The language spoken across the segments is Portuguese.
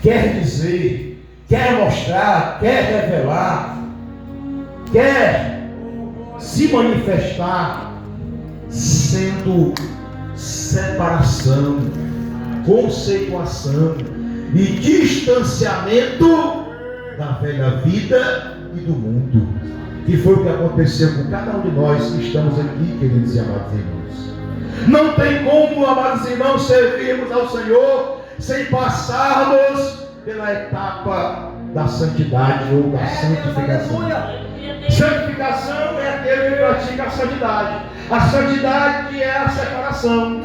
quer dizer, quer mostrar, quer revelar, quer se manifestar, sendo separação, conceituação e distanciamento da velha vida e do mundo, que foi o que aconteceu com cada um de nós que estamos aqui, queridos e amados irmãos. Não tem como, amados irmãos, servirmos ao Senhor sem passarmos pela etapa da santidade ou da santificação. Santificação é aquele que pratica a santidade. A santidade é a separação.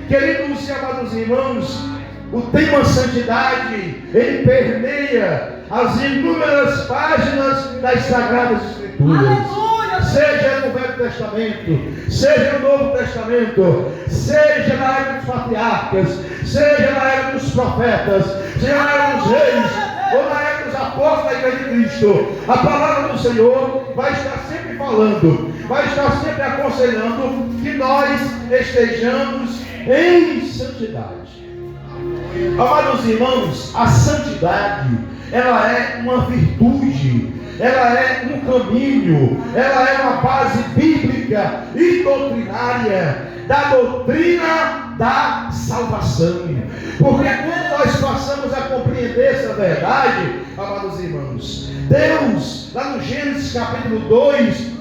Queridos e amados irmãos, o tema santidade, ele permeia as inúmeras páginas das Sagradas Escrituras. Aleluia! Seja no Velho Testamento, seja no Novo Testamento, seja na era dos patriarcas, seja na era dos profetas, seja na era dos reis, ou na era dos apóstolos da Igreja de Cristo. A palavra do Senhor vai estar sempre falando, vai estar sempre aconselhando que nós estejamos em santidade. Amados irmãos, a santidade, ela é uma virtude, ela é um caminho, ela é uma base bíblica e doutrinária da doutrina da salvação. Porque quando nós passamos a compreender essa verdade, amados irmãos, Deus, lá no Gênesis capítulo 2,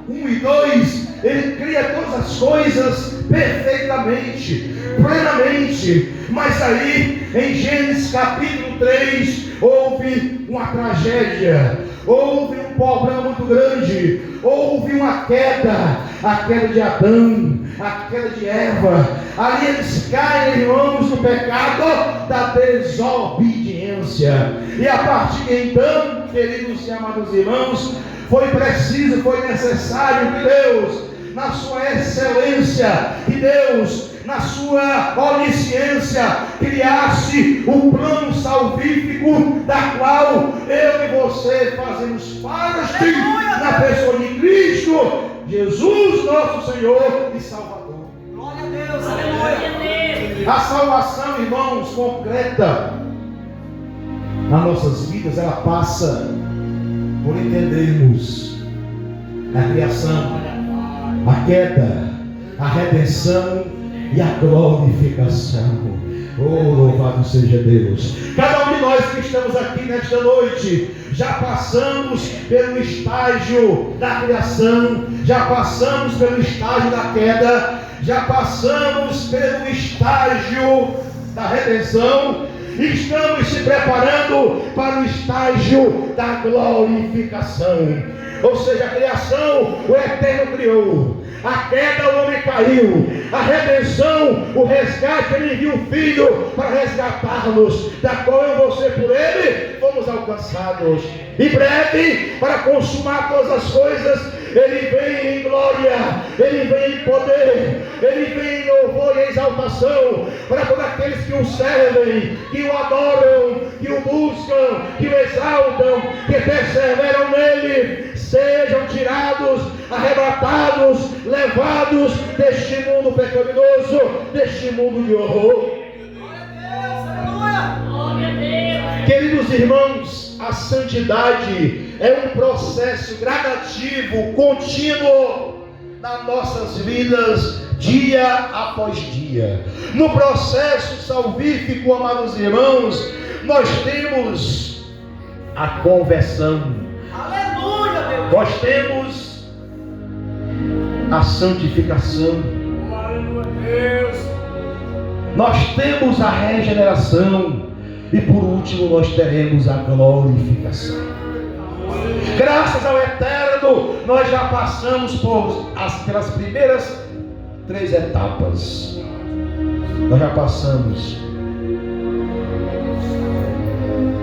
1 e 2, Ele cria todas as coisas perfeitamente, plenamente. Mas aí, em Gênesis capítulo 3, houve uma tragédia, houve um problema muito grande, houve uma queda, a queda de Adão, a queda de Eva. Ali eles caem, irmãos, no pecado da desobediência. E a partir de então, queridos e amados irmãos, foi preciso, foi necessário que Deus, na sua excelência, que Deus, na sua onisciência, criasse um plano salvífico, da qual eu e você fazemos parte, na pessoa de Cristo Jesus, nosso Senhor e Salvador. Glória a Deus, aleluia. A salvação, irmãos, concreta nas nossas vidas, ela passa por entendermos a criação, a queda, a redenção e a glorificação. Oh, louvado seja Deus. Cada um de nós que estamos aqui nesta noite, já passamos pelo estágio da criação, já passamos pelo estágio da queda, já passamos pelo estágio da redenção. Estamos se preparando para o estágio da glorificação. Ou seja, a criação, o Eterno criou. A queda, o homem caiu. A redenção, o resgate, ele enviou o Filho para resgatar-nos, da qual eu e você por ele fomos alcançados. Em breve, para consumar todas as coisas, ele vem em glória, ele vem em poder, ele vem em louvor e exaltação para todos aqueles que o servem, que o adoram, que o buscam, que o exaltam, que perseveram nele, sejam tirados, arrebatados, levados deste mundo pecaminoso, deste mundo de horror. Queridos irmãos, a santidade é um processo gradativo, contínuo nas nossas vidas, dia após dia. No processo salvífico, amados irmãos, nós temos a conversão. Aleluia, Deus. Nós temos a santificação. Nós temos a regeneração. E por último nós teremos a glorificação. Graças ao Eterno, nós já passamos pelas primeiras 3 etapas. Nós já passamos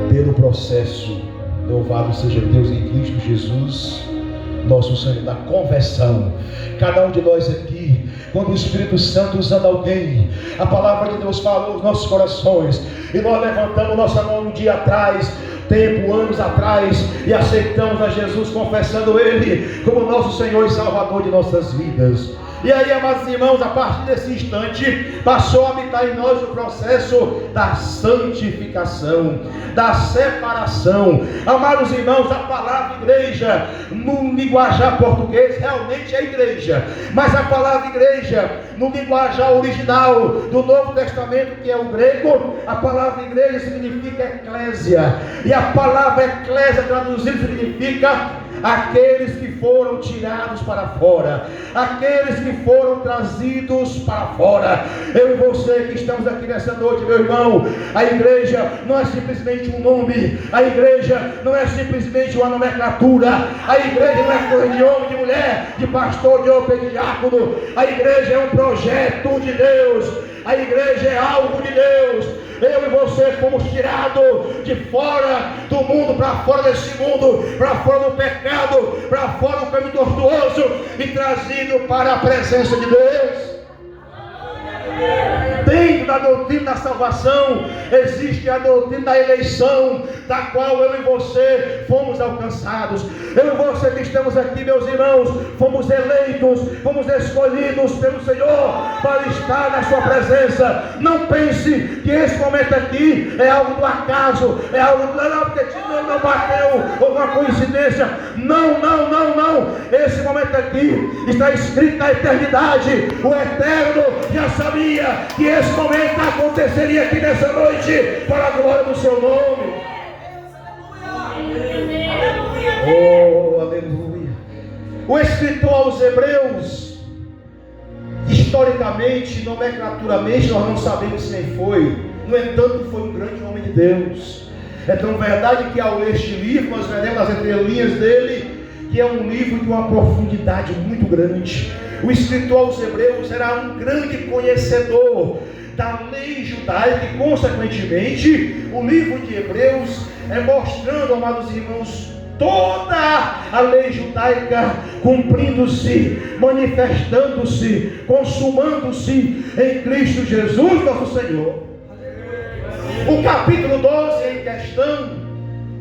pelo processo, louvado seja Deus, em Cristo Jesus, nosso Senhor, da conversão. Cada um de nós aqui, quando o Espírito Santo usando alguém, a palavra de Deus falou nos nossos corações, e nós levantamos nossa mão um dia atrás, anos atrás, e aceitamos a Jesus, confessando Ele como nosso Senhor e Salvador de nossas vidas. E aí, amados irmãos, a partir desse instante, passou a habitar em nós o processo da santificação, da separação. Amados irmãos, a palavra igreja, no linguajar português, realmente é igreja. Mas a palavra igreja, no linguajar original do Novo Testamento, que é o grego, a palavra igreja significa eclésia. E a palavra eclésia traduzido significa aqueles que foram tirados para fora, aqueles que foram trazidos para fora. Eu e você que estamos aqui nessa noite, meu irmão, a igreja não é simplesmente um nome, a igreja não é simplesmente uma nomenclatura, a igreja não é coisa de homem, de mulher, de pastor, de homem, de diácono. A igreja é um projeto de Deus, a igreja é algo de Deus. Eu e você fomos tirados de fora do mundo, para fora desse mundo, para fora do pecado, para fora do caminho tortuoso e trazido para a presença de Deus. Dentro da doutrina da salvação existe a doutrina da eleição, da qual eu e você fomos alcançados. Eu e você que estamos aqui, meus irmãos, fomos eleitos, fomos escolhidos pelo Senhor para estar na sua presença. Não pense que esse momento aqui é algo do acaso, é algo porque não bateu, ou uma coincidência. Não. Esse momento aqui está escrito na eternidade. O Eterno já sabia que esse momento aconteceria aqui nessa noite, para a glória do seu nome. Oh, aleluia. O escritor aos Hebreus, historicamente, nomenclaturamente, nós não sabemos quem foi. No entanto, foi um grande homem de Deus. É tão verdade que ao ler este livro, nós veremos as entrelinhas dele, que é um livro de uma profundidade muito grande. O escritor aos Hebreus era um grande conhecedor da lei judaica e, consequentemente, o livro de Hebreus é mostrando, amados irmãos, toda a lei judaica cumprindo-se, manifestando-se, consumando-se em Cristo Jesus, nosso Senhor. O capítulo 12 em questão,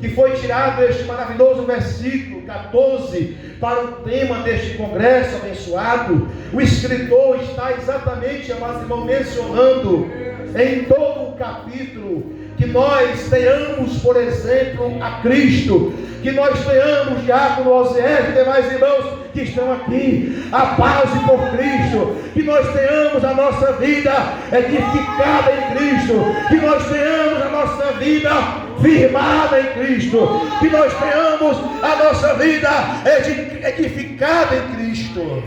que foi tirado este maravilhoso versículo 14 para o tema deste congresso abençoado, o escritor está exatamente, amados irmãos, mencionando em todo o capítulo que nós tenhamos, por exemplo, a Cristo, que nós tenhamos, diácono Osiel e demais irmãos que estão aqui, a base por Cristo, que nós tenhamos a nossa vida edificada em Cristo, que nós tenhamos a nossa vida firmada em Cristo, que nós tenhamos a nossa vida edificada em Cristo.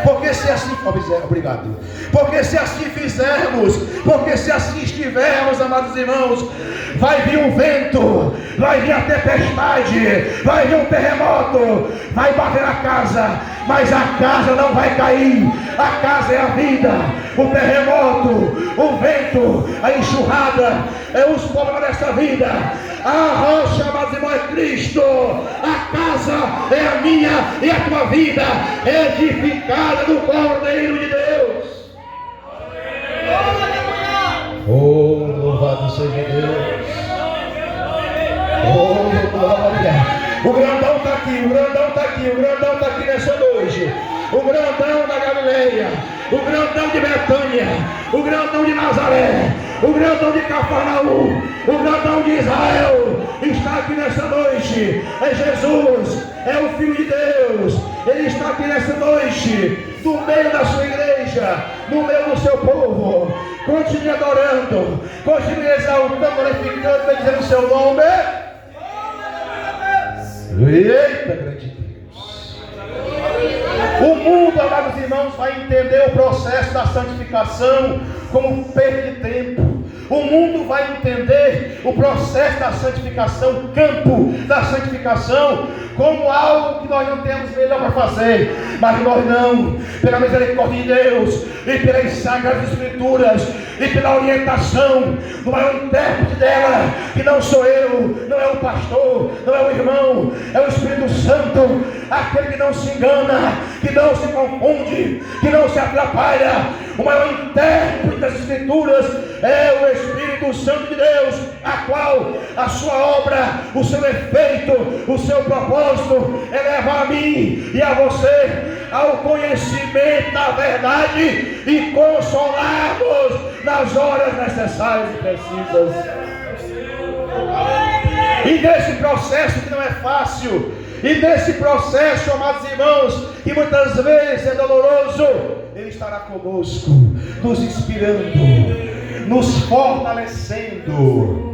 Porque se assim, obrigado. Porque se assim fizermos, porque se assim estivermos, amados irmãos, vai vir um vento, vai vir a tempestade, vai vir um terremoto, vai bater na casa, mas a casa não vai cair. A casa é a vida, o terremoto, o vento, a enxurrada, é os problemas dessa vida. A rocha, amados irmãos, é Cristo. A casa é a minha e a tua vida, edificada no Cordeiro de Deus. Oh, louvado seja Deus. Oh, glória. O grandão está aqui, o grandão está aqui, o grandão está aqui nessa noite. O grandão da Galileia, o grandão de Betânia, o grandão de Nazaré, o grandão de Cafarnaum, o grandão de Israel está aqui nessa noite. É Jesus, é o Filho de Deus. Ele está aqui nessa noite, no meio da sua igreja, no meio do seu povo. Continue adorando, continue exaltando, glorificando, bendizendo o seu nome. Eita, grande Deus. O mundo, amados irmãos, vai entender o processo da santificação como perda de tempo. O mundo vai entender o processo da santificação, o campo da santificação, como algo que nós não temos melhor para fazer. Mas nós não, pela misericórdia de Deus e pelas sagradas escrituras e pela orientação do maior intérprete dela, que não sou eu, não é o pastor, não é o irmão, é o Espírito Santo, aquele que não se engana, que não se confunde, que não se atrapalha. O maior intérprete das escrituras é o Espírito Santo de Deus, a qual a sua obra, o seu efeito, o seu propósito é levar a mim e a você ao conhecimento da verdade e consolar-nos nas horas necessárias e precisas. E nesse processo que não é fácil, e nesse processo, amados irmãos, que muitas vezes é doloroso, Ele estará conosco, nos inspirando, nos fortalecendo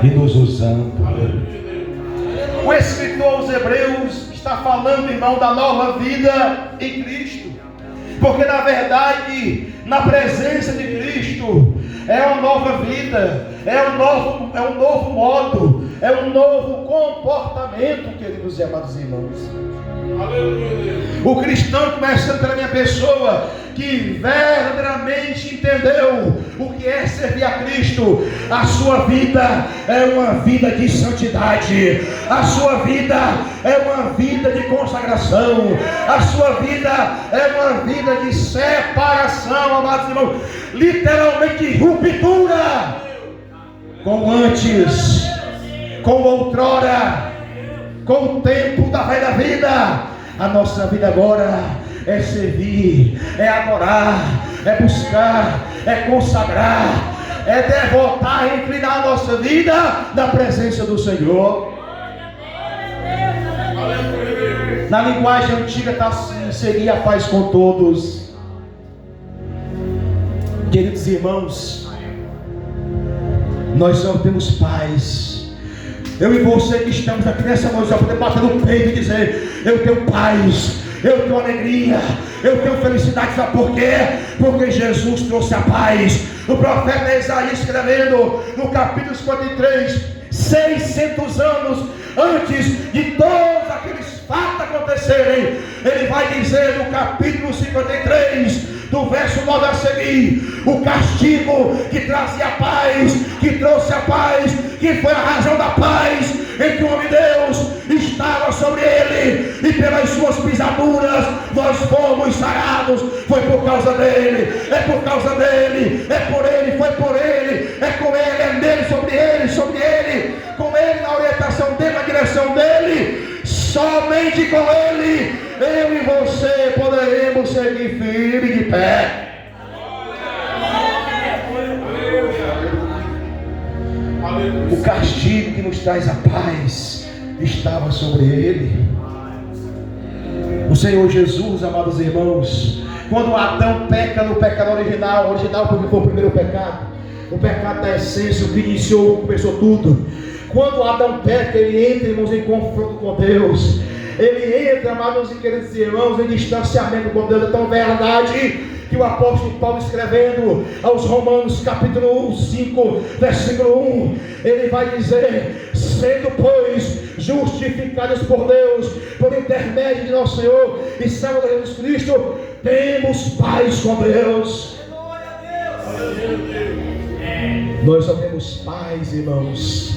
e nos usando. O escritor aos Hebreus está falando, irmão, da nova vida em Cristo, porque na verdade, na presença de Cristo, é uma nova vida, é um novo modo, é um novo comportamento, queridos e amados irmãos. O cristão, começando pela minha pessoa, que verdadeiramente entendeu o que é servir a Cristo, a sua vida é uma vida de santidade, a sua vida é uma vida de consagração, a sua vida é uma vida de separação, amados irmãos, literalmente ruptura com antes, com outrora, com o tempo da velha vida. A nossa vida agora é servir, é adorar, é buscar, é consagrar, é devotar, é inclinar a nossa vida na presença do Senhor. Na linguagem antiga está assim: seguir a paz com todos. Queridos irmãos, nós só temos paz. Eu e você que estamos aqui nessa noite, já podemos bater no peito e dizer: eu tenho paz, eu tenho alegria, eu tenho felicidade. Sabe por quê? Porque Jesus trouxe a paz. O profeta Isaías, escrevendo no capítulo 53, 600 anos antes de todos aqueles fatos acontecerem, ele vai dizer no capítulo 53, do verso 9 a seguir: o castigo que trazia a paz, que trouxe a paz, que foi a razão da paz, em que o homem de Deus estava sobre ele, e pelas suas pisaduras nós fomos sarados. Foi por causa dele, é por causa dele, é por ele, foi por ele, é com ele, é nele, sobre ele, com ele, na orientação dele, na direção dele. Somente com ele, eu e você poderemos seguir firme de pé. O castigo que nos traz a paz estava sobre ele. O Senhor Jesus, amados irmãos, quando Adão peca no pecado original porque foi o primeiro pecado, o pecado da essência, o que iniciou, começou tudo. Quando Adão peca, ele entra, irmãos, em confronto com Deus. Ele entra, amados e queridos irmãos, em distanciamento com Deus. É tão verdade que o apóstolo Paulo, escrevendo aos Romanos, capítulo 5, versículo 1, ele vai dizer: sendo, pois, justificados por Deus, por intermédio de nosso Senhor e Salvador Jesus Cristo, temos paz com Deus. Nós só temos paz, irmãos,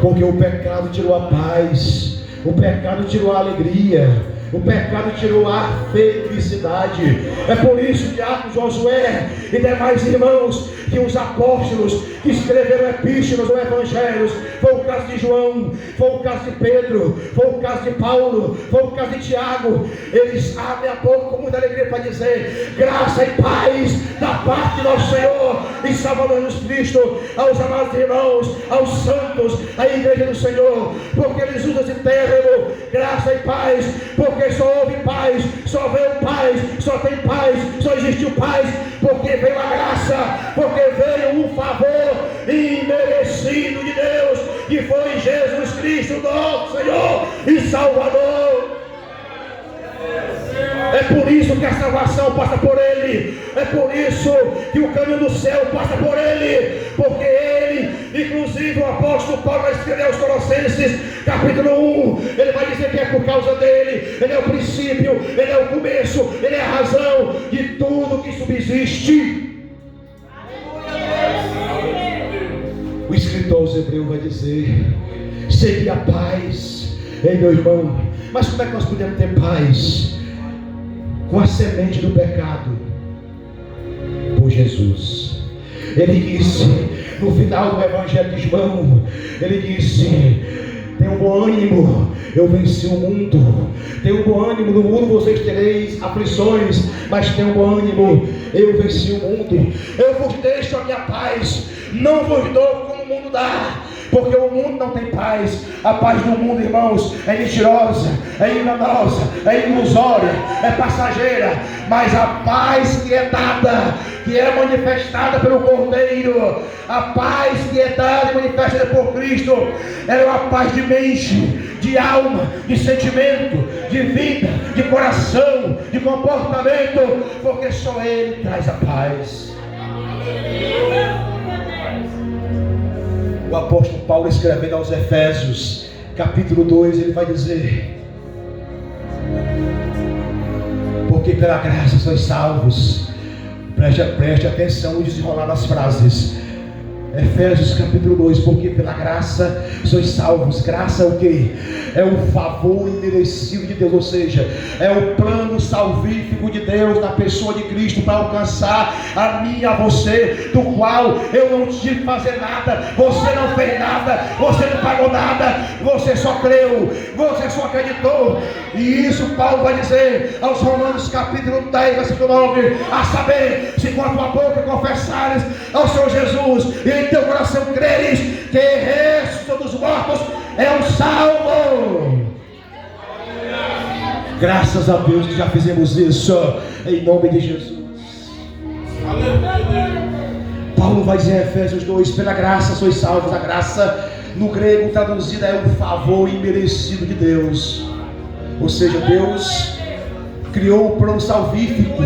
porque o pecado tirou a paz, o pecado tirou a alegria, o pecado tirou a felicidade. É por isso que Atos, Josué e demais irmãos, que os apóstolos que escreveram epístolas ou evangelhos, foi o caso de João, foi o caso de Pedro, foi o caso de Paulo, foi o caso de Tiago, eles abrem a boca com muita alegria para dizer: graça e paz da parte de nosso Senhor e Salvador Jesus Cristo, aos amados irmãos, aos santos, à igreja do Senhor. Porque eles usam esse termo, graça e paz, porque só houve paz, só veio paz, só tem paz, só existiu paz, porque veio a graça, porque veio um favor imerecido de Deus, que foi Jesus Cristo, nosso Senhor e Salvador. É por isso que a salvação passa por Ele, é por isso que o caminho do céu passa por Ele, porque Ele, inclusive o apóstolo Paulo vai escrever aos Colossenses, capítulo 1, ele vai dizer que é por causa dele, Ele é o princípio, Ele é o começo, Ele é a razão de tudo que subsiste. O escritor aos Hebreus vai dizer: segui a paz. Ei, meu irmão, mas como é que nós podemos ter paz? Com a semente do pecado, por Jesus. Ele disse no final do Evangelho de João, ele disse: Tenham bom ânimo, eu venci o mundo. Tenham bom ânimo, no mundo vocês tereis aflições, mas tenham bom ânimo, eu venci o mundo. Eu vos deixo a minha paz, não vos dou como o mundo dá, porque o mundo não tem paz. A paz do mundo, irmãos, é mentirosa, é enganosa, é ilusória, é passageira. Mas a paz que é dada, que é manifestada pelo Cordeiro, a paz que é dada e manifestada por Cristo, ela é uma paz de mente, de alma, de sentimento, de vida, de coração, de comportamento, porque só Ele traz a paz. O apóstolo Paulo, escrevendo aos Efésios, capítulo 2, ele vai dizer: porque pela graça sois salvos. Preste atenção no desenrolar das frases. Efésios capítulo 2, porque pela graça sois salvos. Graça é o que? É o favor imerecido de Deus, ou seja, é o plano salvífico de Deus na pessoa de Cristo para alcançar a mim e a você, do qual eu não tive que fazer nada, você não fez nada, você não pagou nada, você só creu, você só acreditou. E isso Paulo vai dizer aos Romanos capítulo 10, versículo 9, a saber, se com a tua boca confessares ao Senhor Jesus e em teu coração creres que ressuscitou dos mortos, é um salvo. Graças a Deus que já fizemos isso, em nome de Jesus. Paulo vai dizer em Efésios 2, pela graça sois salvos. A graça no grego traduzida é o favor imerecido de Deus, ou seja, Deus criou o plano salvífico,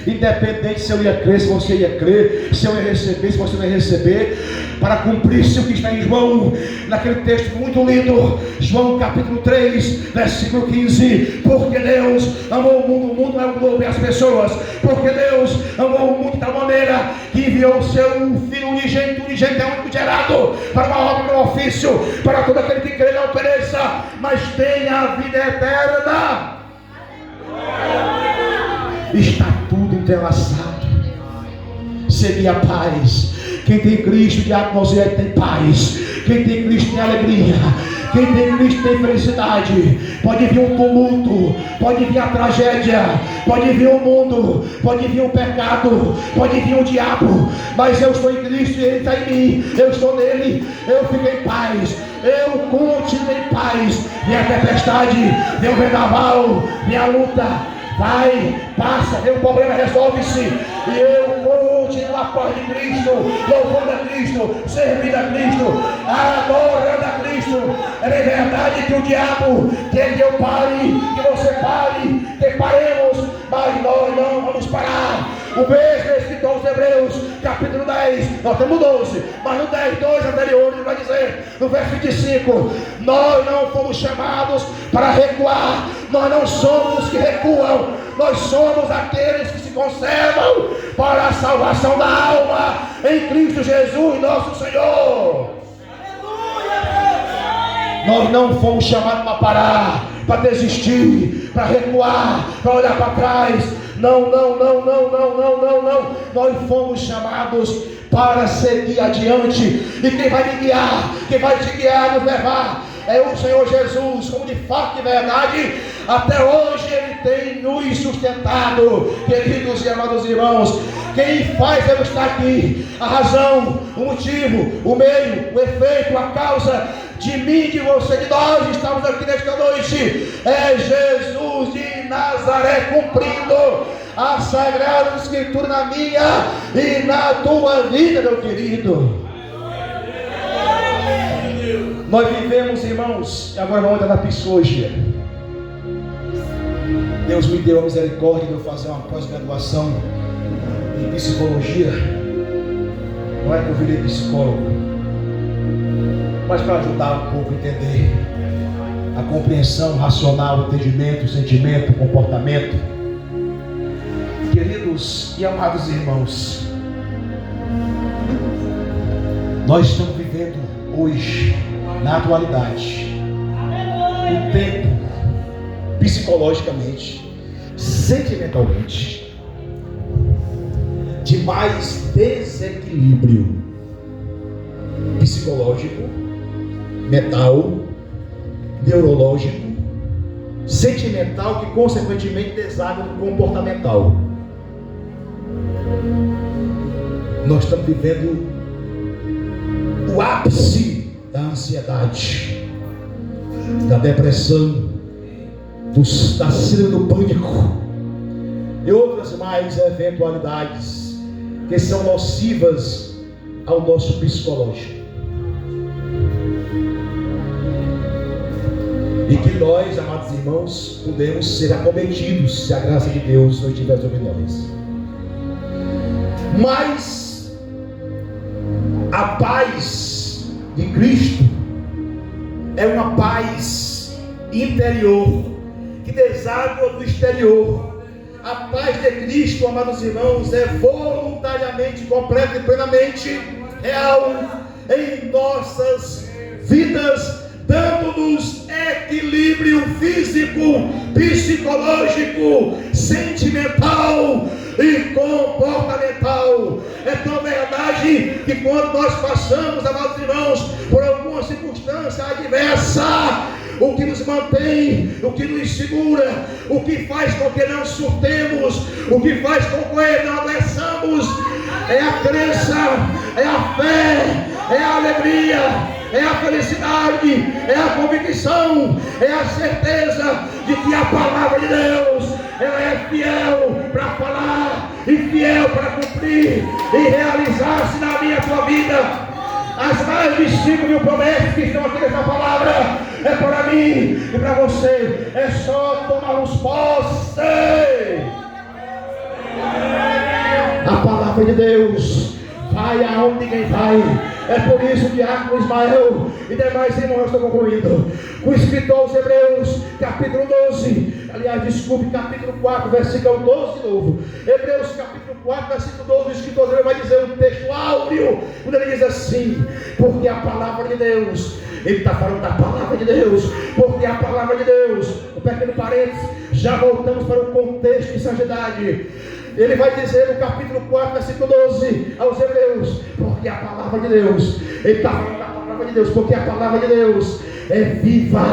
independente se eu ia crer, se você ia crer, se eu ia receber, se você não ia receber, para cumprir-se o que está em João, naquele texto muito lindo, João capítulo 3, versículo 15, porque Deus amou o mundo é o globo e as pessoas, porque Deus amou o mundo de tal maneira que enviou o seu Filho unigênito é o único gerado, para uma obra, para um ofício, para todo aquele que crê não pereça, mas tenha a vida eterna. Está tudo entrelaçado. Seguir a paz. Quem tem Cristo, diabo não tem paz. Quem tem Cristo tem alegria. Quem tem Cristo tem felicidade. Pode vir um tumulto, pode vir a tragédia, pode vir o mundo, pode vir o pecado, pode vir o diabo, mas eu estou em Cristo e Ele está em mim. Eu estou nele, eu fico em paz, eu continuo em paz. Vem a tempestade, vem o vendaval, vem a luta, vai, passa, vem o problema, resolve-se, e eu continuo a paz de Cristo, louvando a Cristo, servindo a Cristo, adorando a Cristo. É verdade que o diabo quer que eu pare, que você pare, que paremos, mas nós não vamos parar. O mesmo escrito aos Hebreus, capítulo 10, nós temos 12, mas no 10, 2 anteriores, ele vai dizer, no verso 25, nós não fomos chamados para recuar, nós não somos os que recuam, nós somos aqueles que se conservam para a salvação da alma, em Cristo Jesus, nosso Senhor. Nós não fomos chamados para parar, para desistir, para recuar, para olhar para trás. Não. Nós fomos chamados para seguir adiante. E quem vai me guiar, quem vai te guiar, nos levar, é o Senhor Jesus. Como de fato e verdade, até hoje Ele tem nos sustentado, queridos e amados irmãos. Quem faz eu estar aqui, a razão, o motivo, o meio, o efeito, a causa de mim, de você, de nós estamos aqui nesta noite, é Jesus de Nazaré, cumprindo a Sagrada Escritura na minha e na tua vida, meu querido. Nós vivemos, irmãos, e agora vamos entrar na psicologia. Deus me deu a misericórdia de eu fazer uma pós-graduação em psicologia. Não é que eu virei psicólogo, mas para ajudar um pouco a entender a compreensão racional, o entendimento, o sentimento, o comportamento. Queridos e amados irmãos, nós estamos vivendo hoje, na atualidade, um tempo psicologicamente, sentimentalmente, de mais desequilíbrio psicológico, mental neurológico, sentimental, que consequentemente deságua no comportamental. Nós estamos vivendo o ápice da ansiedade, da depressão, da síndrome do pânico e outras mais eventualidades que são nocivas ao nosso psicológico. E que nós, amados irmãos, podemos ser acometidos se a graça de Deus não estiver sobre nós. Mas a paz de Cristo é uma paz interior que deságua do exterior. A paz de Cristo, amados irmãos, é voluntariamente, completa e plenamente real em nossas vidas, dando-nos equilíbrio físico, psicológico, sentimental e comportamental. É tão verdade que quando nós passamos, amados irmãos, por alguma circunstância adversa, o que nos mantém, o que nos segura, o que faz com que não surtemos, o que faz com que não adoeçamos, é a crença, é a fé, é a alegria, é a felicidade, é a convicção, é a certeza de que a palavra de Deus, ela é fiel para falar e fiel para cumprir e realizar-se na minha e tua vida. As mais de 5.000 promessas que estão aqui nessa palavra é para mim e para você. É só tomarmos posse. A palavra de Deus vai aonde ninguém vai. É por isso que Diácono Ismael e demais irmãos estão concluindo. O escritor aos Hebreus, capítulo 12, aliás, desculpe, capítulo 4, versículo 12 de novo. Hebreus, capítulo 4, versículo 12, o escritor vai dizer um texto áureo, quando ele diz assim: porque a palavra de Deus, ele está falando da palavra de Deus, porque a palavra de Deus, um pequeno parênteses, já voltamos para o contexto de santidade. Ele vai dizer no capítulo 4, versículo 12 aos Hebreus, porque a palavra de Deus, ele está falando da palavra de Deus, porque a palavra de Deus é viva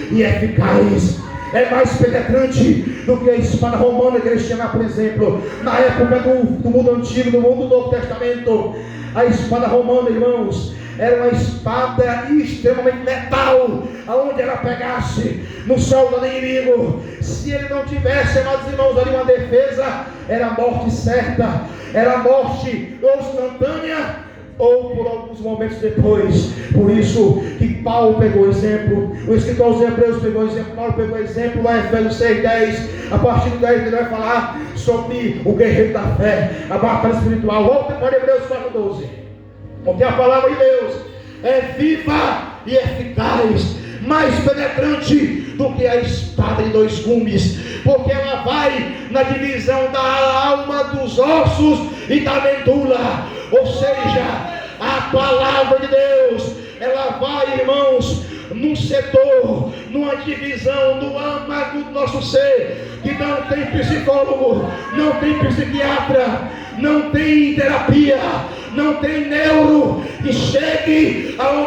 e eficaz, é mais penetrante do que a espada romana que eles tinham, por exemplo, na época do mundo antigo, do mundo do Novo Testamento. A espada romana, irmãos, era uma espada extremamente letal, aonde ela pegasse no soldado inimigo, se ele não tivesse, amados irmãos, ali uma defesa, era a morte certa, era a morte ou instantânea ou por alguns momentos depois. Por isso que Paulo pegou exemplo, o escritor aos Hebreus pegou exemplo, Paulo pegou exemplo lá em Efésios 6:10, a partir do 10 ele vai falar sobre o guerreiro da fé, a batalha espiritual. Volta para Hebreus 4:12. Porque a palavra de Deus é viva e eficaz, mais penetrante do que a espada de dois gumes, porque ela vai na divisão da alma, dos ossos e da medula. Ou seja, a palavra de Deus, ela vai, irmãos, num setor, numa divisão no âmago do nosso ser, que não tem psicólogo, não tem psiquiatra, não tem terapia, não tem neuro que chegue aonde